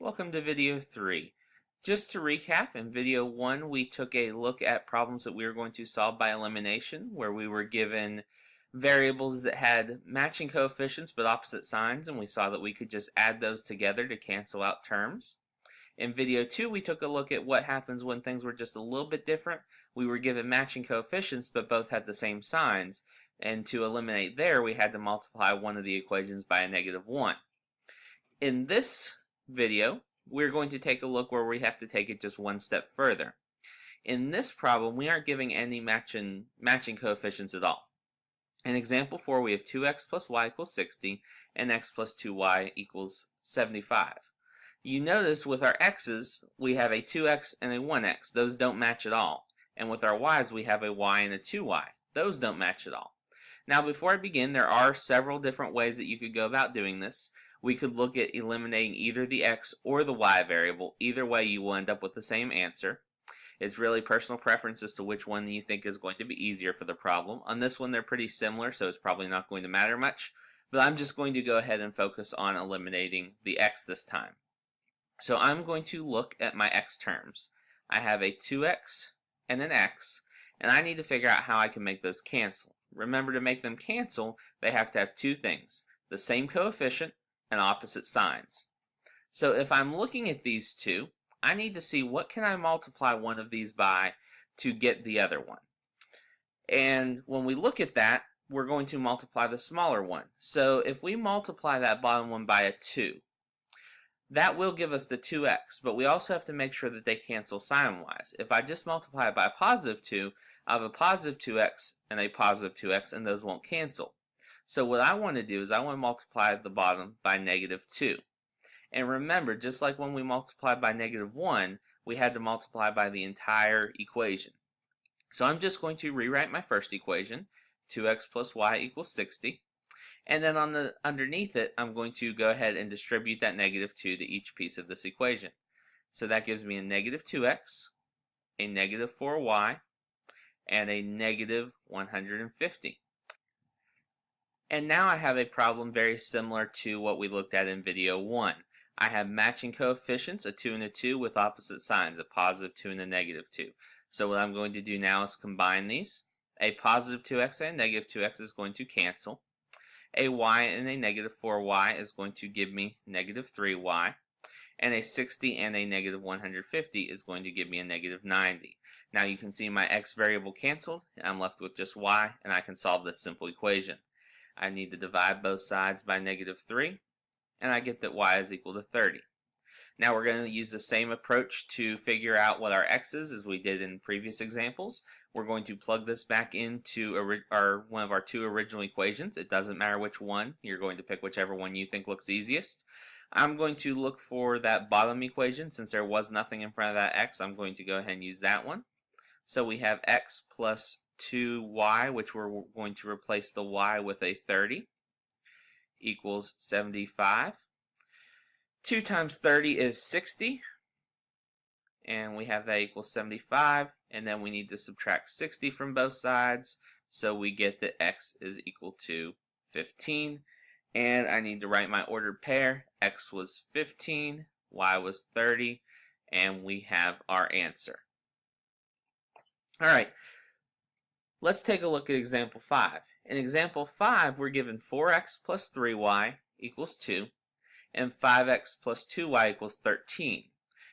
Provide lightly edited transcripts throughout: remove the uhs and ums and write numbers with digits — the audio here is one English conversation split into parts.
Welcome to video 3. Just to recap, in video 1 we took a look at problems that we were going to solve by elimination, where we were given variables that had matching coefficients but opposite signs, and we saw that we could just add those together to cancel out terms. In video 2 we took a look at what happens when things were just a little bit different. We were given matching coefficients but both had the same signs, and to eliminate there we had to multiply one of the equations by a -1. In this video, we're going to take a look where we have to take it just one step further. In this problem, we aren't giving any matching coefficients at all. In example 4, we have 2x plus y equals 60 and x plus 2y equals 75. You notice with our x's, we have a 2x and a 1x. Those don't match at all. And with our y's, we have a y and a 2y. Those don't match at all. Now, before I begin, there are several different ways that you could go about doing this. We could look at eliminating either the x or the y variable. Either way, you will end up with the same answer. It's really personal preference as to which one you think is going to be easier for the problem. On this one, they're pretty similar, so it's probably not going to matter much. But I'm just going to go ahead and focus on eliminating the x this time. So I'm going to look at my x terms. I have a 2x and an x, and I need to figure out how I can make those cancel. Remember, to make them cancel, they have to have two things: the same coefficient and opposite signs. So if I'm looking at these two, I need to see what can I multiply one of these by to get the other one. And when we look at that, we're going to multiply the smaller one. So if we multiply that bottom one by a 2, that will give us the 2x, but we also have to make sure that they cancel sign-wise. If I just multiply it by a positive 2, I have a positive 2x and a positive 2x, and those won't cancel. So what I want to do is I want to multiply the bottom by -2. And remember, just like when we multiplied by -1, we had to multiply by the entire equation. So I'm just going to rewrite my first equation, 2x plus y equals 60. And then underneath it, I'm going to go ahead and distribute that -2 to each piece of this equation. So that gives me a -2x, a -4y, and a -150. And now I have a problem very similar to what we looked at in video 1. I have matching coefficients, a 2 and a 2, with opposite signs, a positive 2 and a -2. So what I'm going to do now is combine these. A positive 2x and a -2x is going to cancel. A y and a -4y is going to give me -3y. And a 60 and a -150 is going to give me a -90. Now you can see my x variable canceled. I'm left with just y, and I can solve this simple equation. I need to divide both sides by -3, and I get that y is equal to 30. Now we're going to use the same approach to figure out what our x is as we did in previous examples. We're going to plug this back into one of our two original equations. It doesn't matter which one. You're going to pick whichever one you think looks easiest. I'm going to look for that bottom equation. Since there was nothing in front of that x, I'm going to go ahead and use that one. So we have x plus 2y, which we're going to replace the y with a 30, equals 75. 2 times 30 is 60, and we have that equals 75, and then we need to subtract 60 from both sides, so we get that x is equal to 15. And I need to write my ordered pair. X was 15, y was 30, and we have our answer. Alright, let's take a look at example 5. In example 5, we're given 4x plus 3y equals 2, and 5x plus 2y equals 13.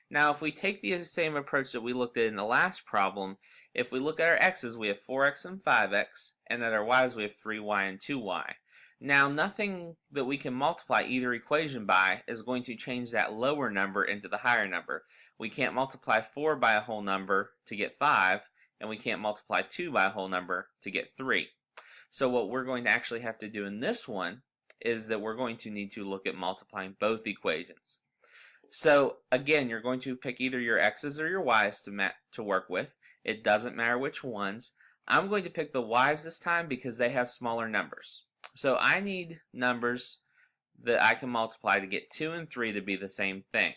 Now, if we take the same approach that we looked at in the last problem, if we look at our x's, we have 4x and 5x, and at our y's, we have 3y and 2y. Now, nothing that we can multiply either equation by is going to change that lower number into the higher number. We can't multiply 4 by a whole number to get 5, and we can't multiply 2 by a whole number to get 3. So what we're going to actually have to do in this one is that we're going to need to look at multiplying both equations. So again, you're going to pick either your x's or your y's to work with. It doesn't matter which ones. I'm going to pick the y's this time because they have smaller numbers. So I need numbers that I can multiply to get 2 and 3 to be the same thing.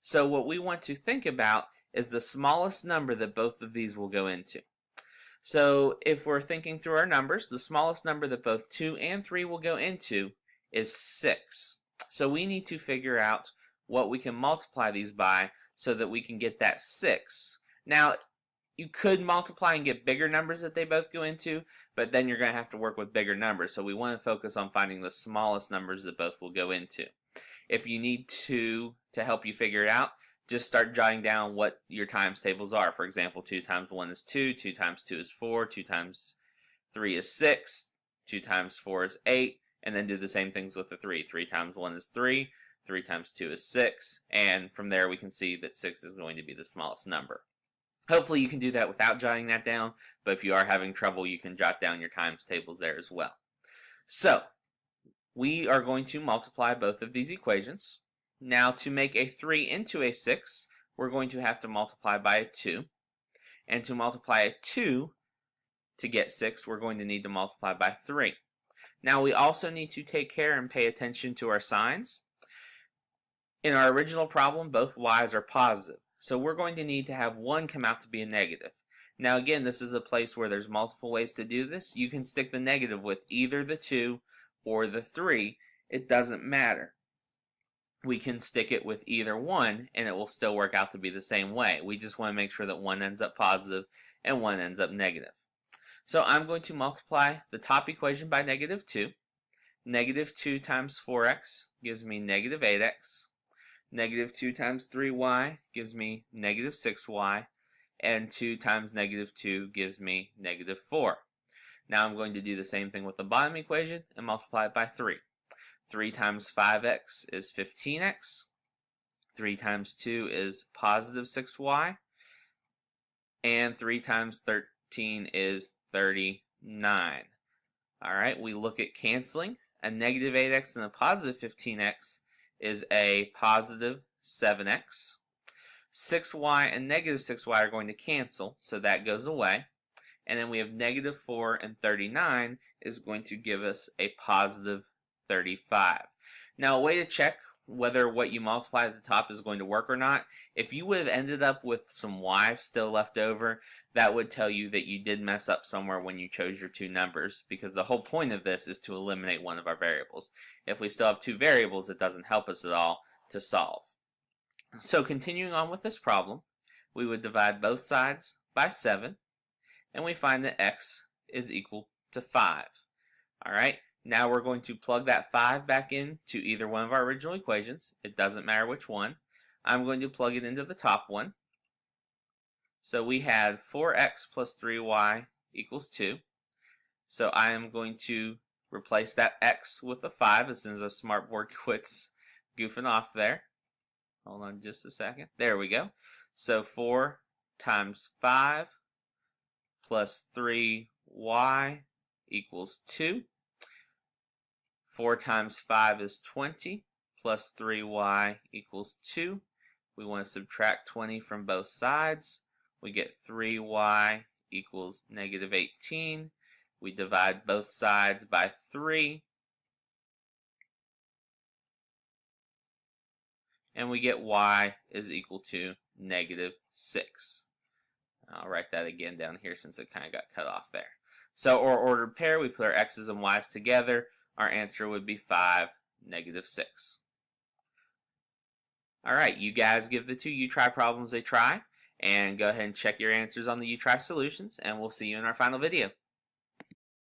So what we want to think about is the smallest number that both of these will go into. So if we're thinking through our numbers, the smallest number that both 2 and 3 will go into is 6. So we need to figure out what we can multiply these by so that we can get that 6. Now, you could multiply and get bigger numbers that they both go into, but then you're going to have to work with bigger numbers. So we want to focus on finding the smallest numbers that both will go into. If you need to help you figure it out, just start jotting down what your times tables are. For example, 2 times 1 is 2, 2 times 2 is 4, 2 times 3 is 6, 2 times 4 is 8, and then do the same things with the 3. 3 times 1 is 3, 3 times 2 is 6, and from there we can see that 6 is going to be the smallest number. Hopefully you can do that without jotting that down, but if you are having trouble, you can jot down your times tables there as well. So, we are going to multiply both of these equations. Now, to make a 3 into a 6, we're going to have to multiply by a 2. And to multiply a 2 to get 6, we're going to need to multiply by 3. Now, we also need to take care and pay attention to our signs. In our original problem, both y's are positive. So we're going to need to have 1 come out to be a negative. Now again, this is a place where there's multiple ways to do this. You can stick the negative with either the 2 or the 3. It doesn't matter. We can stick it with either one and it will still work out to be the same way. We just want to make sure that one ends up positive and one ends up negative. So I'm going to multiply the top equation by negative 2. Negative 2 times 4x gives me negative 8x. Negative 2 times 3y gives me negative 6y, and 2 times negative 2 gives me negative 4. Now I'm going to do the same thing with the bottom equation and multiply it by 3. 3 times 5x is 15x. 3 times 2 is positive 6y. And 3 times 13 is 39. Alright, we look at canceling. A negative 8x and a positive 15x is a positive 7x. 6y and negative 6y are going to cancel, so that goes away. And then we have negative 4 and 39 is going to give us a positive 35. Now, a way to check whether what you multiply at the top is going to work or not, if you would have ended up with some y's still left over, that would tell you that you did mess up somewhere when you chose your two numbers, because the whole point of this is to eliminate one of our variables. If we still have two variables, it doesn't help us at all to solve. So continuing on with this problem, we would divide both sides by 7, and we find that x is equal to 5. Alright, now we're going to plug that 5 back into either one of our original equations. It doesn't matter which one. I'm going to plug it into the top one. So we had 4x plus 3y equals 2. So I am going to replace that x with a 5 as soon as our smart board quits goofing off there. Hold on just a second. There we go. So 4 times 5 plus 3y equals 2. 4 times 5 is 20, plus 3y equals 2. We want to subtract 20 from both sides. We get 3y equals negative 18. We divide both sides by 3. And we get y is equal to negative 6. I'll write that again down here since it kind of got cut off there. So our ordered pair, we put our x's and y's together. Our answer would be 5, negative 6. Alright, you guys give the two U-Try problems a try, and go ahead and check your answers on the U-Try solutions, and we'll see you in our final video.